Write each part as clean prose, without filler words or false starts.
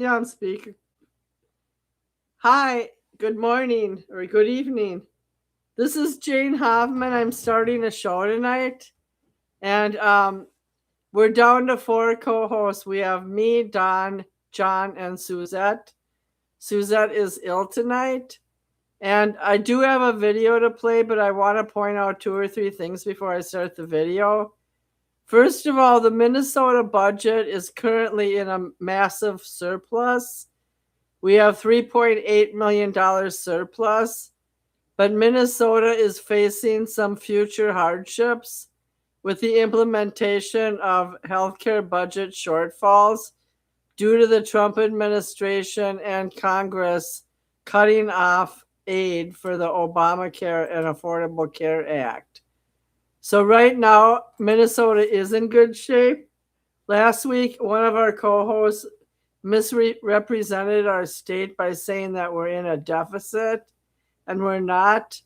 Yeah, I'm speaking. Hi, good morning or good evening. This is Jane Hoffman. I'm starting a show tonight, and we're down to four co-hosts. We have me, Don, John, and Suzette. Suzette is ill tonight, and I do have a video to play, but I want to point out two or three things before I start the video. First of all, the Minnesota budget is currently in a massive surplus. We have $3.8 million surplus, but Minnesota is facing some future hardships with the implementation of healthcare budget shortfalls due to the Trump administration and Congress cutting off aid for the Obamacare and Affordable Care Act. So right now, Minnesota is in good shape. Last week, one of our co-hosts misrepresented our state by saying that we're in a deficit, and we're not.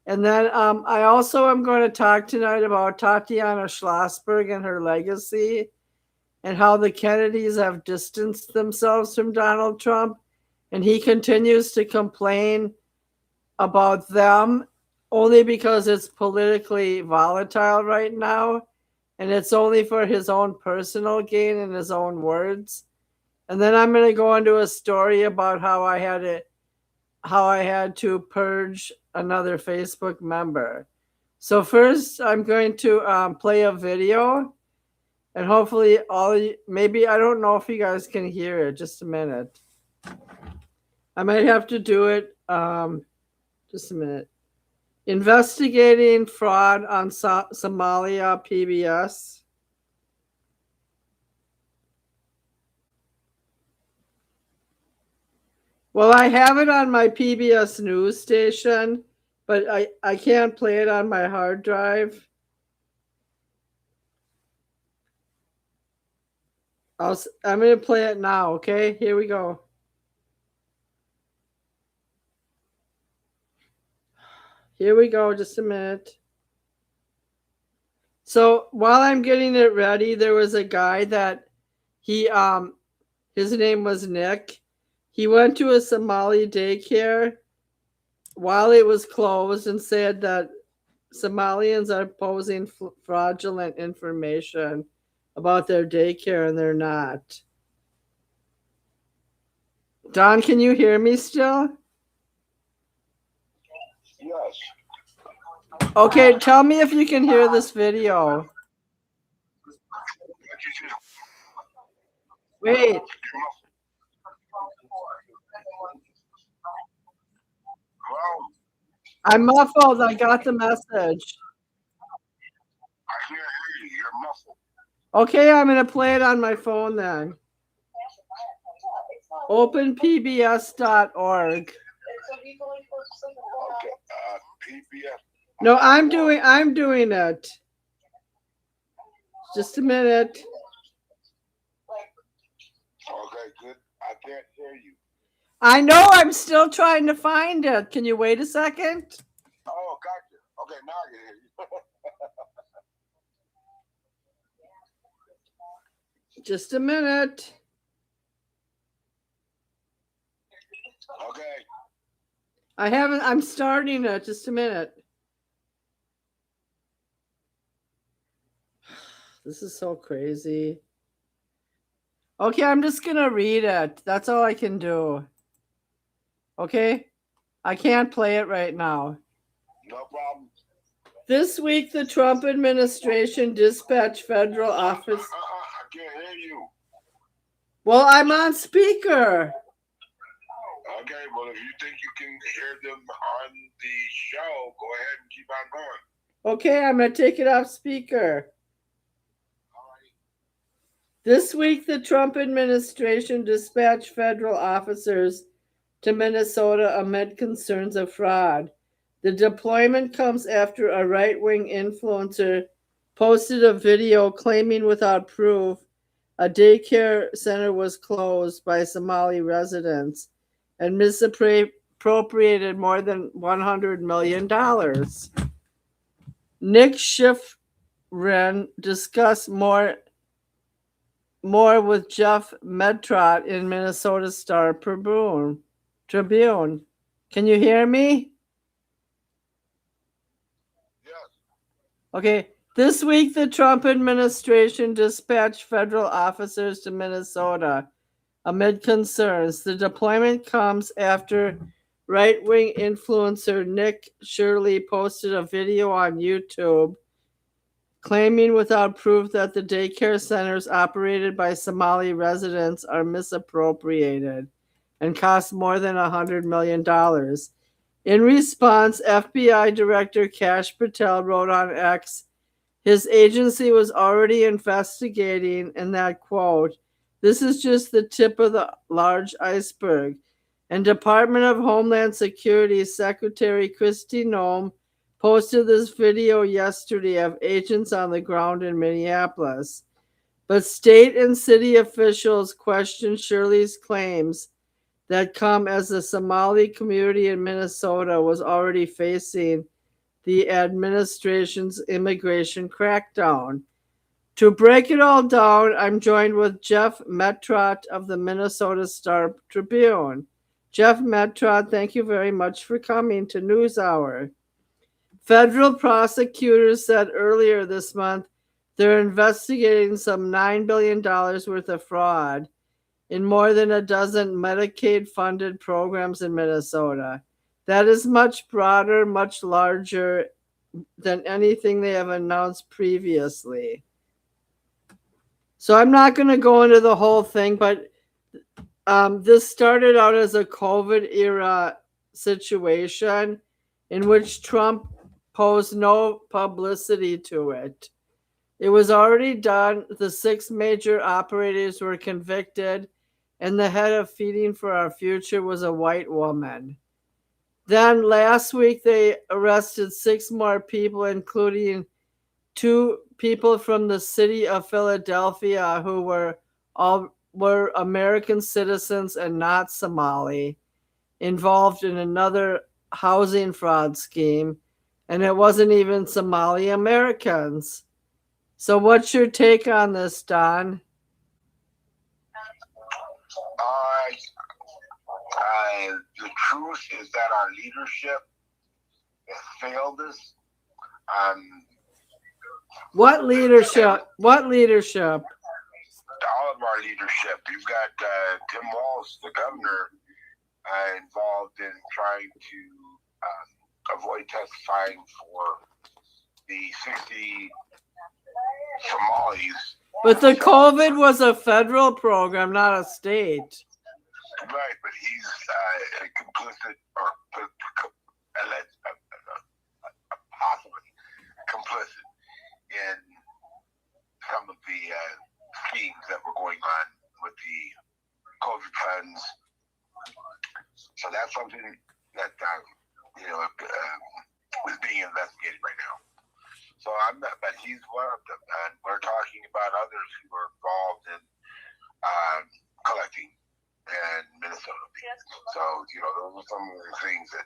And then I also am going to talk tonight about Tatiana Schlossberg and her legacy and how the Kennedys have distanced themselves from Donald Trump. And he continues to complain about them only because it's politically volatile right now. And it's only for his own personal gain and his own words. And then I'm going to go into a story about how I had to purge another Facebook member. So first, I'm going to play a video, and hopefully maybe I don't know if you guys can hear it. Just a minute. I might have to do it. Just a minute. Investigating fraud on Somalia PBS. Well, I have it on my PBS news station, but I can't play it on my hard drive. I'm going to play it now, okay? Here we go. Here we go, just a minute. So while I'm getting it ready, there was a guy that his name was Nick. He went to a Somali daycare while it was closed and said that Somalians are posing fraudulent information about their daycare, and they're not. Don, can you hear me still? Yes. Okay, tell me if you can hear this video. Wait. I'm muffled. I got the message. I can't hear you. You're muffled. Okay, I'm going to play it on my phone then. openpbs.org. Okay. PBS. No, I'm doing it. Just a minute. Okay, good. I can't hear you. I know, I'm still trying to find it. Can you wait a second? Oh, gotcha. Okay, now I can hear you. Just a minute. Okay. I'm starting it. Just a minute. This is so crazy. Okay, I'm just going to read it. That's all I can do. Okay? I can't play it right now. No problem. This week, the Trump administration dispatched federal office. I can't hear you. Well, I'm on speaker. Okay, well, if you think you can hear them on the show, go ahead and keep on going. Okay, I'm going to take it off speaker. This week, the Trump administration dispatched federal officers to Minnesota amid concerns of fraud. The deployment comes after a right-wing influencer posted a video claiming without proof a daycare center was closed by Somali residents and misappropriated more than $100 million. Nick Schifrin discussed more more with Jeff Medtrot in Minnesota Star Tribune. Can you hear me? Yes. Okay. This week, the Trump administration dispatched federal officers to Minnesota amid concerns. The deployment comes after right-wing influencer Nick Shirley posted a video on YouTube claiming without proof that the daycare centers operated by Somali residents are misappropriated and cost more than $100 million. In response, FBI Director Kash Patel wrote on X, his agency was already investigating, and that quote, this is just the tip of the large iceberg. And Department of Homeland Security Secretary Kristi Noem posted this video yesterday of agents on the ground in Minneapolis. But state and city officials question Shirley's claims that come as the Somali community in Minnesota was already facing the administration's immigration crackdown. To break it all down, I'm joined with Jeff Medtrot of the Minnesota Star Tribune. Jeff Medtrot, thank you very much for coming to NewsHour. Federal prosecutors said earlier this month they're investigating some $9 billion worth of fraud in more than a dozen Medicaid-funded programs in Minnesota. That is much broader, much larger than anything they have announced previously. So I'm not going to go into the whole thing, but this started out as a COVID-era situation in which Trump posed no publicity to it. It was already done. The 6 major operators were convicted, and the head of Feeding for Our Future was a white woman. Then last week, they arrested 6 more people, including 2 people from the city of Philadelphia who were American citizens and not Somali, involved in another housing fraud scheme, and it wasn't even Somali Americans. So what's your take on this, Don? The truth is that our leadership has failed us. What leadership? What leadership? All of our leadership. You've got Tim Walz, the governor, involved in trying to avoid testifying for the 60 Somalis. But the COVID was a federal program, not a state. Right, but he's complicit or possibly complicit in some of the schemes that were going on with the COVID funds. So that's something that is being investigated right now. So I'm not, but he's one of them, and we're talking about others who are involved in collecting in Minnesota. So those are some of the things that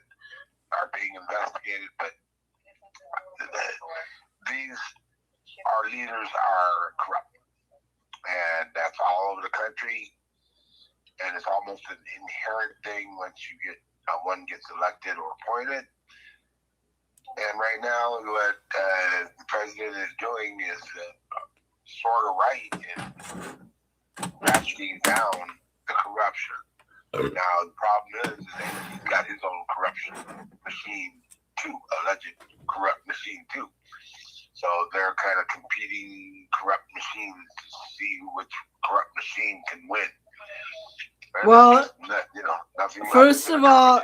are being investigated. But our leaders are corrupt, and that's all over the country. And it's almost an inherent thing once you get one gets elected or appointed. And right now, what the president is doing is sort of right in ratcheting down the corruption. Now, the problem is that he's got his own corruption machine too, alleged corrupt machine too. So they're kind of competing corrupt machines to see which corrupt machine can win. And well, first of all,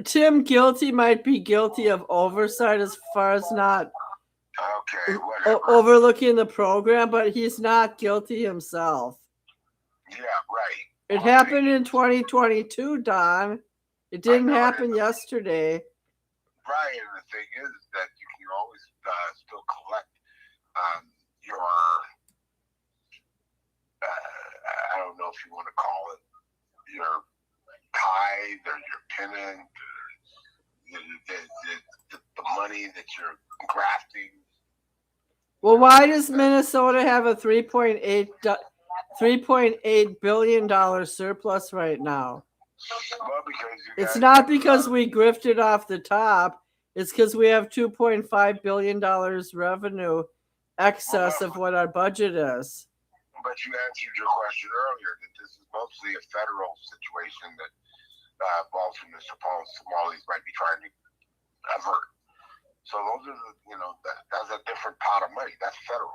Tim Guilty might be guilty of oversight as far as not overlooking the program, but he's not guilty himself. Yeah, right. It happened in 2022, Don. It didn't happen yesterday. Right, and the thing is that you can always still collect your, I don't know if you want to call it your tithe or your penance, the money that you're grafting. Well, why does Minnesota have a $3.8 billion surplus right now? Well, because it's not because we grifted off the top. It's because we have $2.5 billion revenue excess of what our budget is. But you answered your question earlier that this is mostly a federal situation that balls from the Somalis might be trying to avert. So those are that's a different pot of money. That's federal.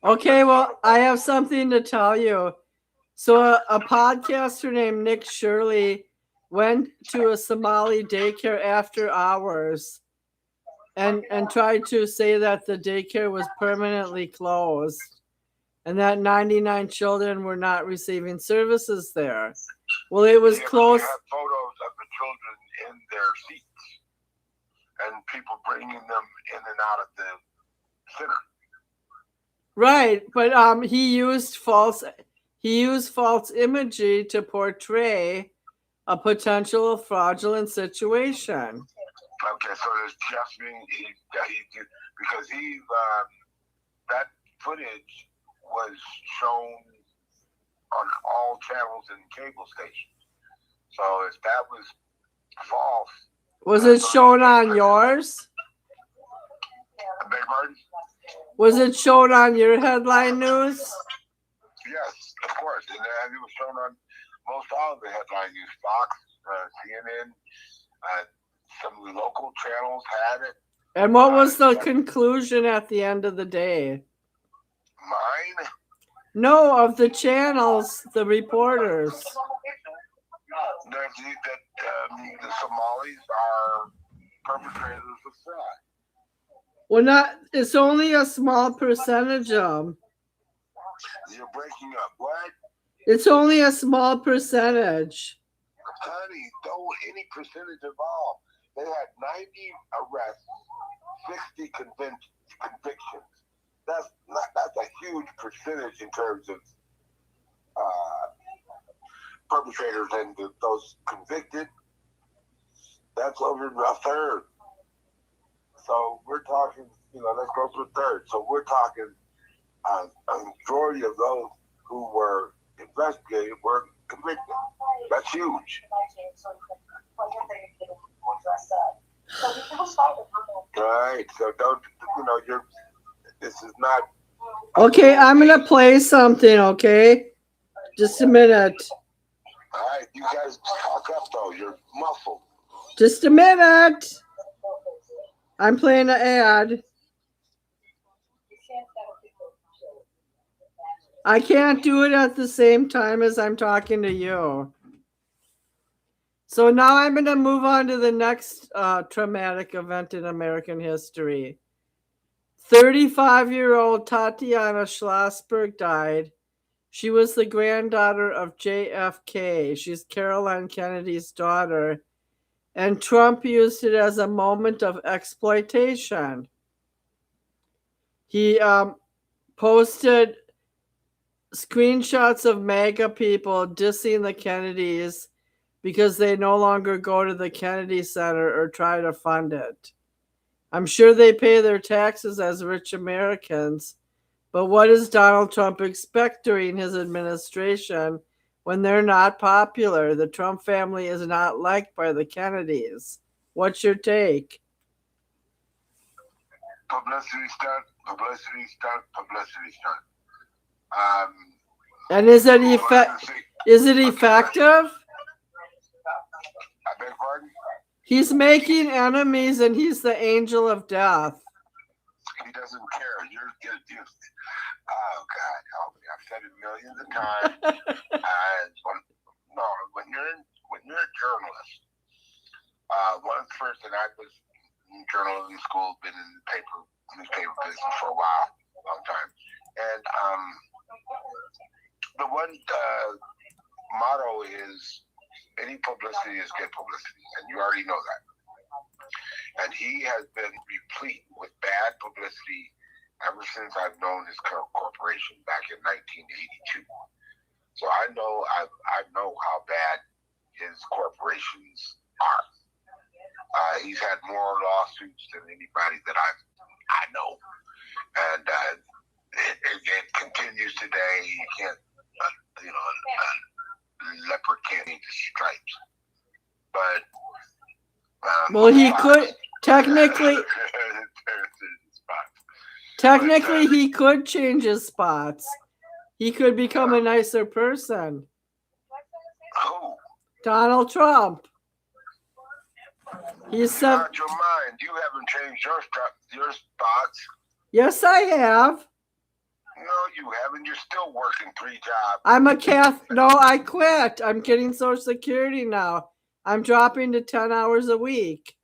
Okay, well, I have something to tell you. So a podcaster named Nick Shirley went to a Somali daycare after hours and tried to say that the daycare was permanently closed and that 99 children were not receiving services there. Well, it was closed. They have photos of the children in their seats and people bringing them in and out of the center. Right, but he used false imagery to portray a potential fraudulent situation. Okay, so there's just because that footage was shown on all channels and cable stations. So if that was false, was it shown on yours? I beg pardon? Was it shown on your headline news? Yes, of course. And it was shown on most all of the headline news. Fox, CNN, some of the local channels had it. And what was the conclusion at the end of the day? Mine? No, of the channels, the reporters. That the Somalis are perpetrators of fraud. Well, it's only a small percentage of them. You're breaking up. What? It's only a small percentage. Honey, don't any percentage of all. They had 90 arrests, 60 convictions. That's a huge percentage in terms of perpetrators, and those convicted, that's over a third. So we're talking, let's go to a third. So we're talking a majority of those who were investigated were convicted. That's huge. Right. So don't, this is not. Okay, I'm going to play something, okay? Just a minute. All right, you guys talk up though. You're muffled. Just a minute. I'm playing an ad. I can't do it at the same time as I'm talking to you. So now I'm going to move on to the next traumatic event in American history. 35-year-old Tatiana Schlossberg died. She was the granddaughter of JFK. She's Caroline Kennedy's daughter. And Trump used it as a moment of exploitation. He posted screenshots of MAGA people dissing the Kennedys because they no longer go to the Kennedy Center or try to fund it. I'm sure they pay their taxes as rich Americans, but what does Donald Trump expect during his administration when they're not popular? The Trump family is not liked by the Kennedys. What's your take? Publicity stunt, publicity stunt, publicity stunt. And is it effective? I beg pardon? He's making enemies and he's the angel of death. He doesn't care. Oh God, help me! I've said it millions of times. When you're a journalist, one of the first, and I was in journalism school, been in the newspaper business for a while, long time, and the one motto is any publicity is good publicity, and you already know that. And he has been replete with bad publicity ever since I've known his corporation back in 1982. So I know how bad his corporations are. He's had more lawsuits than anybody that I know, and it continues today. You can't, a leopard can't eat the stripes, but well, he could technically. Technically, he could change his spots. He could become a nicer person. Who? Donald Trump. He's out your mind. You haven't changed your spots. Yes, I have. No, you haven't. You're still working 3 jobs. I'm a Catholic. No, I quit. I'm getting Social Security now. I'm dropping to 10 hours a week.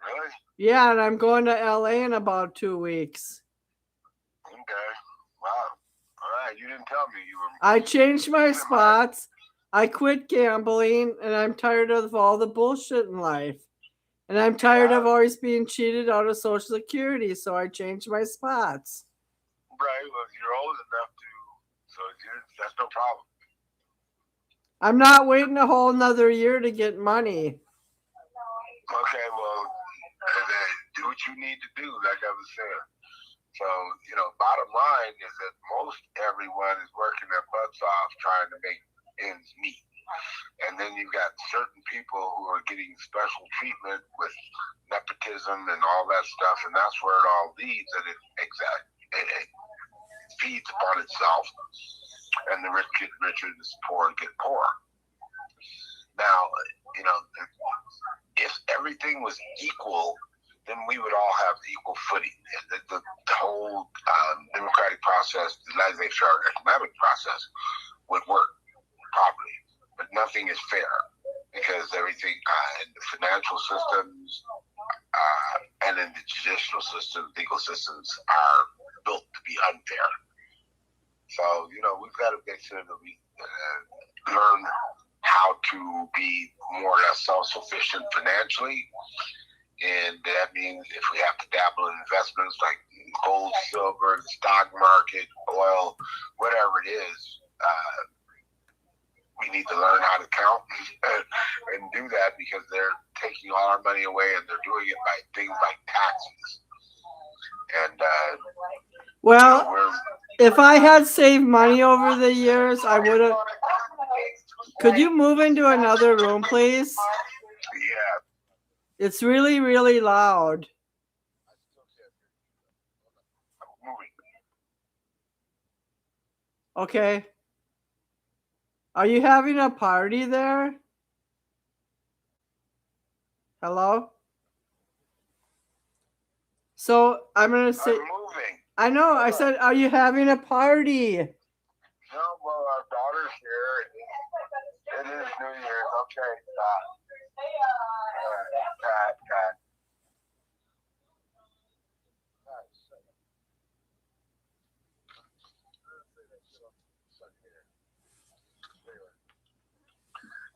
Really? Yeah, and I'm going to LA in about 2 weeks. Okay. Wow. All right. You didn't tell me you were. I changed my spots. I quit gambling, and I'm tired of all the bullshit in life. And I'm tired of always being cheated out of Social Security, so I changed my spots. Right. Well, you're old enough to, so that's no problem. I'm not waiting a whole nother year to get money. Okay, well, do what you need to do, like I was saying. So, bottom line is that most everyone is working their butts off trying to make ends meet. And then you've got certain people who are getting special treatment with nepotism and all that stuff, and that's where it all leads, and it feeds upon itself, and the rich get richer, and the poor get poorer. Now, if everything was equal, then we would all have equal footing. The whole democratic process, the laissez-faire economic process would work properly. But nothing is fair because everything in the financial systems and in the judicial systems, legal systems are built to be unfair. So, we've got to make sure that we learn how to be more or less self-sufficient financially. And that means if we have to dabble in investments like gold, silver, the stock market, oil, whatever it is, we need to learn how to count and do that because they're taking all our money away and they're doing it by things like taxes. And if I had saved money over the years, I would have. Could you move into another room, please? Yeah. It's really, really loud. Okay. Are you having a party there? Hello? So I'm going to say. I'm moving. I know. I said, are you having a party? No, well, our daughter's here. It is New Year's. Okay. God.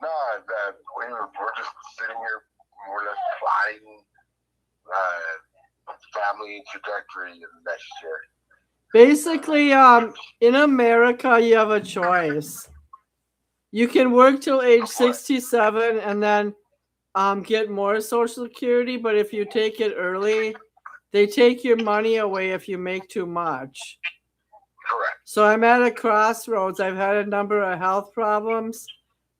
No, we're just sitting here more or less plotting family trajectory in the next year. Basically, in America, you have a choice. You can work till age 67 and then get more Social Security, but if you take it early, they take your money away if you make too much. Correct. So I'm at a crossroads. I've had a number of health problems.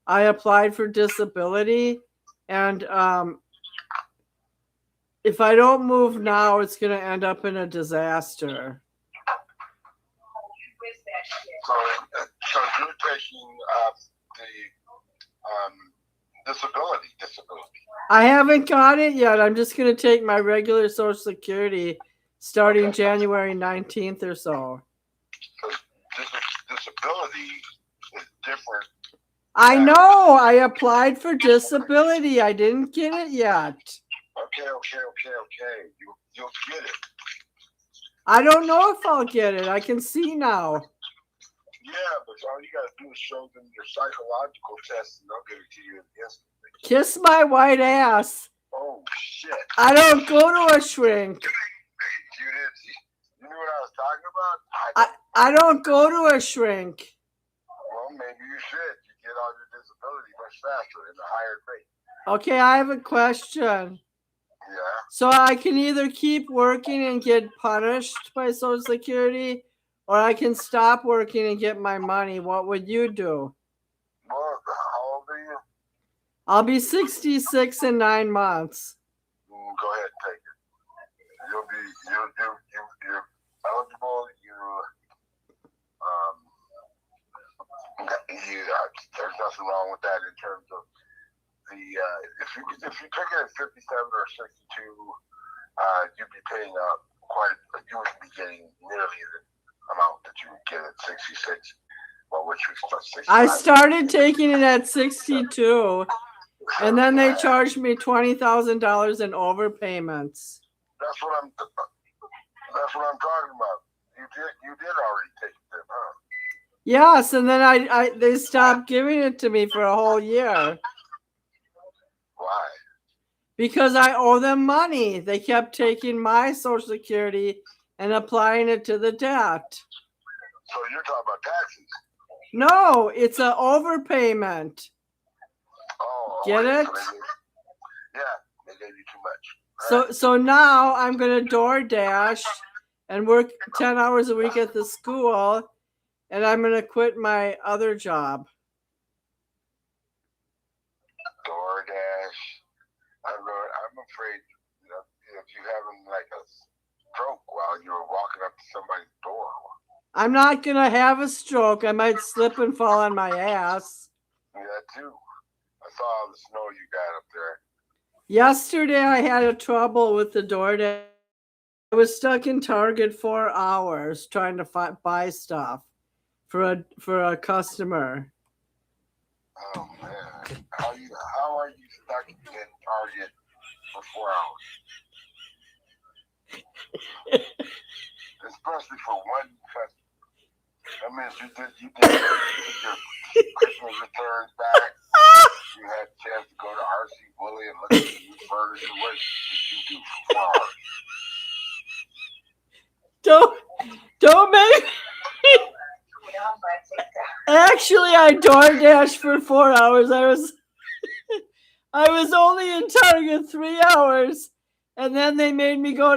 I applied for disability, and if I don't move now, it's going to end up in a disaster. So you're taking the disability. I haven't got it yet. I'm just going to take my regular Social Security starting January 19th or so. Disability is different. I know. I applied for disability. I didn't get it yet. Okay. You'll get it. I don't know if I'll get it. I can see now. Yeah, but all you gotta do is show them your psychological test, and they'll give it to you instantly. Kiss my white ass. Oh shit! I don't go to a shrink. You knew what I was talking about? I don't go to a shrink. Well, maybe you should. You get all your disability much faster at a higher rate. Okay, I have a question. Yeah. So I can either keep working and get punished by Social Security, or I can stop working and get my money. What would you do? Well, how old are you? I'll be 66 in 9 months. Go ahead and take it. You're eligible. There's nothing wrong with that in terms of the if you took it at 57 or 62, you'd be paying you would be getting nearly the amount that you would get at 66. Well, which was 65. I started taking it at 62, and then they charged me $20,000 in overpayments. That's what I'm talking about. You did already take it then, huh? Yes, and then they stopped giving it to me for a whole year. Why? Because I owe them money. They kept taking my Social Security and applying it to the debt. So you're talking about taxes? No, it's an overpayment. Oh, get it? They gave you too much. So now I'm gonna DoorDash and work 10 hours a week at the school, and I'm gonna quit my other job. DoorDash. I'm afraid if you having like a stroke while you're walking up to somebody's door. I'm not gonna have a stroke. I might slip and fall on my ass. Yeah, that too. I saw all the snow you got up there. Yesterday I had a trouble with the DoorDash. I was stuck in Target 4 hours trying to buy stuff for a customer. Oh man, how are you stuck in Target for 4 hours? Especially for one customer. That means you did your Christmas returns back. You had a chance to go to RC Bully and look at the new furniture. What did you do for 4 hours? Don't make Actually, I DoorDashed for 4 hours. I was only in Target 3 hours, and then they made me go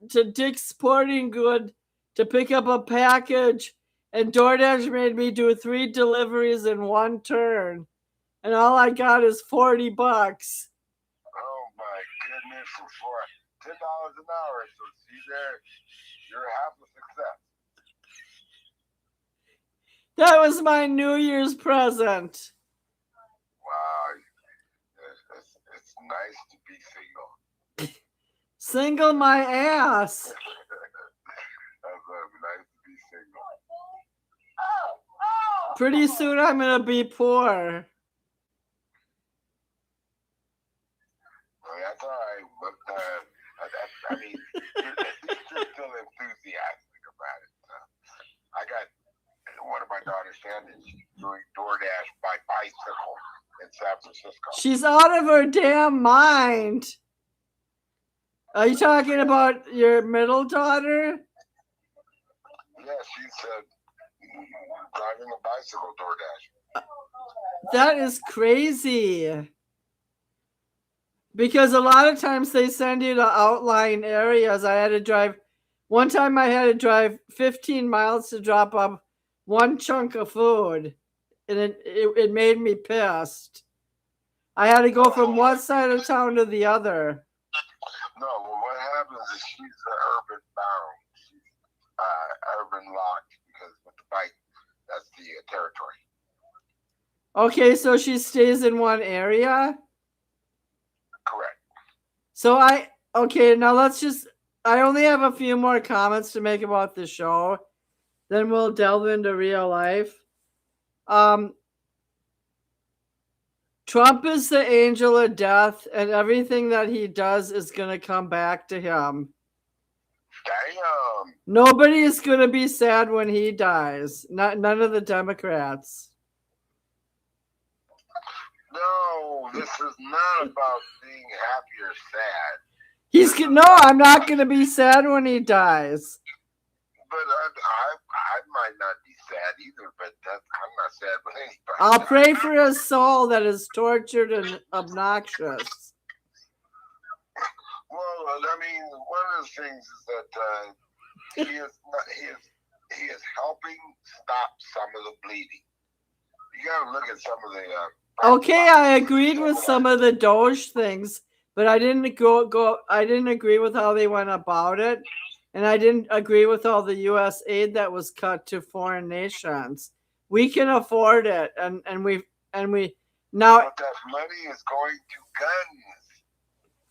to Dick's Sporting Good to pick up a package, and DoorDash made me do 3 deliveries in one turn, and all I got is $40. Oh my goodness! For $10 an hour, so see there, you're half a success. That was my New Year's present. Wow, it's nice to be single. Single my ass. That's nice to be single. Pretty soon I'm gonna be poor. Well, that's all right, but I mean, you're still enthusiastic about it. I got one of my daughters, Shannon, she's doing DoorDash by bicycle in San Francisco. She's out of her damn mind. Are you talking about your middle daughter? Yeah, she's driving a bicycle DoorDash. That is crazy. Because a lot of times they send you to outlying areas. One time I had to drive 15 miles to drop off one chunk of food, and it made me pissed. I had to go from one side of town to the other. No, well, what happens is she's urban bound. She's urban locked because with the bike, that's the territory. Okay, so she stays in one area? Correct. So I only have a few more comments to make about the show. Then we'll delve into real life. Trump is the angel of death, and everything that he does is going to come back to him. Damn. Nobody is going to be sad when he dies. None of the Democrats. No, this is not about being happy or sad. I'm not going to be sad when he dies. But I might not be sad either, but I'm not sad with anybody. I'll pray for his soul that is tortured and obnoxious. things is that he is helping stop some of the bleeding. You got to look at some of the. Okay, I agreed with some of the Doge things, but I didn't I didn't agree with how they went about it, and I didn't agree with all the U.S. aid that was cut to foreign nations. We can afford it, and we now. But that money is going to guns.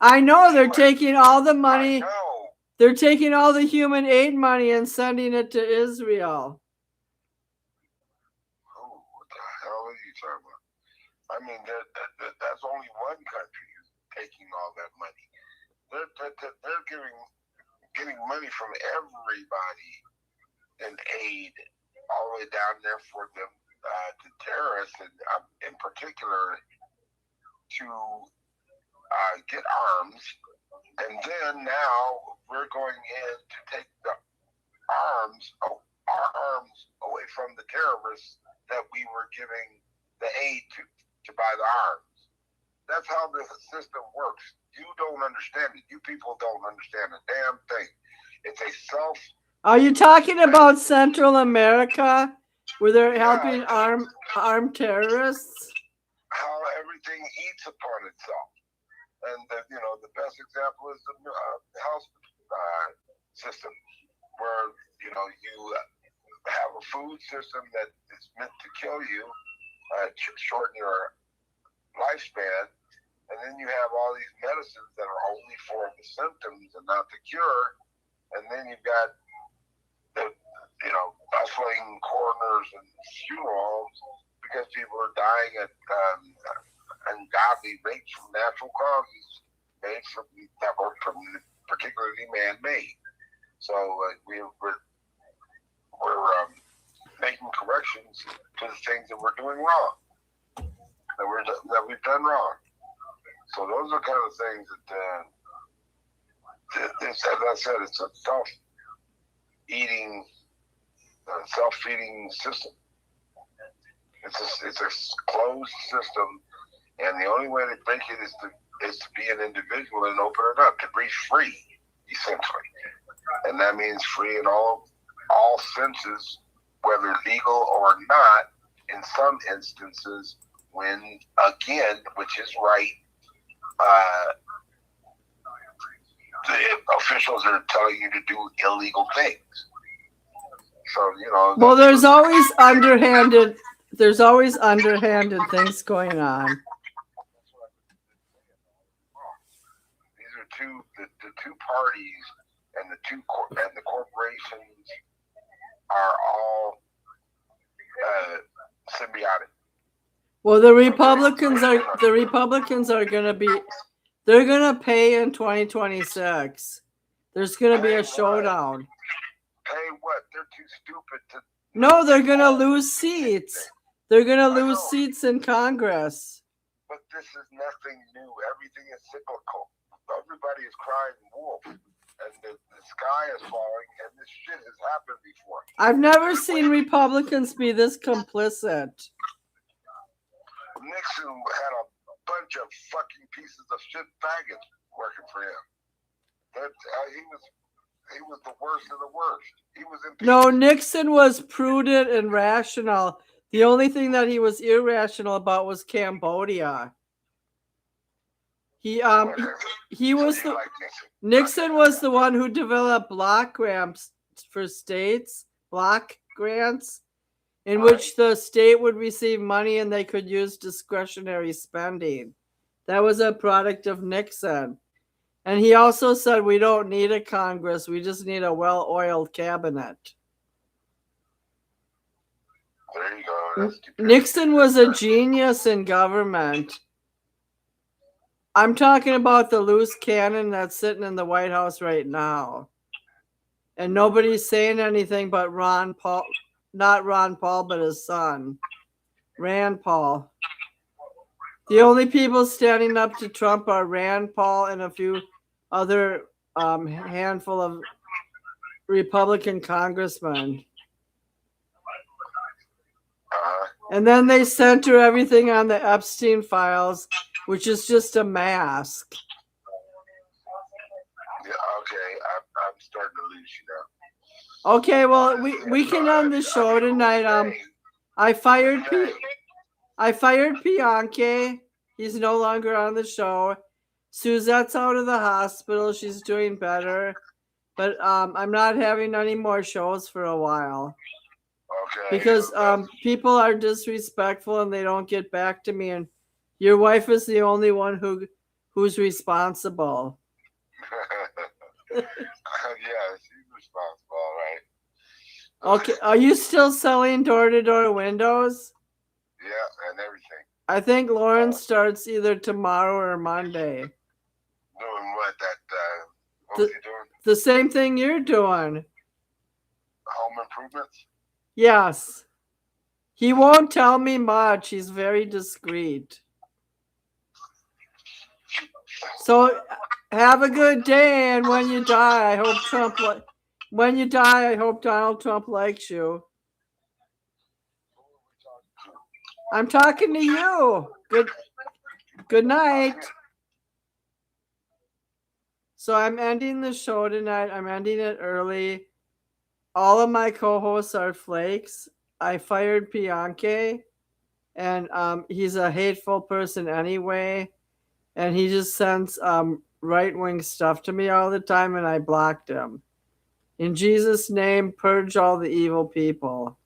I know they're taking all the money. I know. They're taking all the human aid money and sending it to Israel. Oh, what the hell are you talking about? I mean, that's only one country who's taking all that money. They're getting money from everybody in aid all the way down there for them to terrorists, and in particular to get arms. And then now we're going in to take our arms away from the terrorists that we were giving the aid to buy the arms. That's how the system works. You don't understand it. You people don't understand a damn thing. It's a Are you talking about Central America, where they're helping armed terrorists? How everything eats upon itself. And the best example is the health system, where you have a food system that is meant to kill you, shorten your lifespan, and then you have all these medicines that are only for the symptoms and not the cure, and then you've got the bustling coroners and funeral homes because people are dying at ungodly rates from natural causes that were particularly man-made. So we're making corrections to the things that we're doing wrong, that we've done wrong. So those are kind of things that, as I said, it's a self-feeding system. It's a closed system, and the only way to break it is to be an individual and open it up, to be free, essentially. And that means free in all senses, whether legal or not, in some instances, when, again, which is right, the officials are telling you to do illegal things. So, Well, there's always underhanded things going on. These are the two parties and the corporations are all symbiotic. Well, the Republicans are going to be, they're going to pay in 2026. There's going to be a showdown. Pay what? They're too stupid to. No, they're going to lose seats. They're going to lose seats in Congress. But this is nothing new. Everything is cyclical. Everybody is crying wolf, and the sky is falling, and this shit has happened before. I've never seen Republicans be this complicit. Nixon had a bunch of fucking pieces of shit faggots working for him. He was the worst of the worst. He was impeached. No, Nixon was prudent and rational. The only thing that he was irrational about was Cambodia. Nixon was the one who developed block grants for states, block grants, in which the state would receive money and they could use discretionary spending. That was a product of Nixon. And he also said we don't need a Congress, we just need a well-oiled cabinet. There you go. Nixon was a genius in government. I'm talking about the loose cannon that's sitting in the White House right now. And nobody's saying anything but Ron Paul, not Ron Paul, but his son, Rand Paul. The only people standing up to Trump are Rand Paul and a few other handful of Republican congressmen. And then they center everything on the Epstein files, which is just a mask. Yeah, okay, starting to lose, you know. Okay, well, we can end the show tonight. I fired Bianchi. He's no longer on the show. Suzette's out of the hospital. She's doing better. But I'm not having any more shows for a while. Okay. Because people are disrespectful and they don't get back to me, and your wife is the only one who's responsible. Yeah, she's responsible, right? Okay, are you still selling door-to-door windows? Yeah, and everything. I think Lauren starts either tomorrow or Monday. Doing what? What's he doing? The same thing you're doing. Home improvements? Yes. He won't tell me much. He's very discreet. So have a good day, and when you die, I hope I hope Donald Trump likes you. I'm talking to you. Good night. So I'm ending the show tonight. I'm ending it early. All of my co-hosts are flakes. I fired Bianchi, and he's a hateful person anyway, and he just sends right-wing stuff to me all the time, and I blocked him. In Jesus' name, purge all the evil people.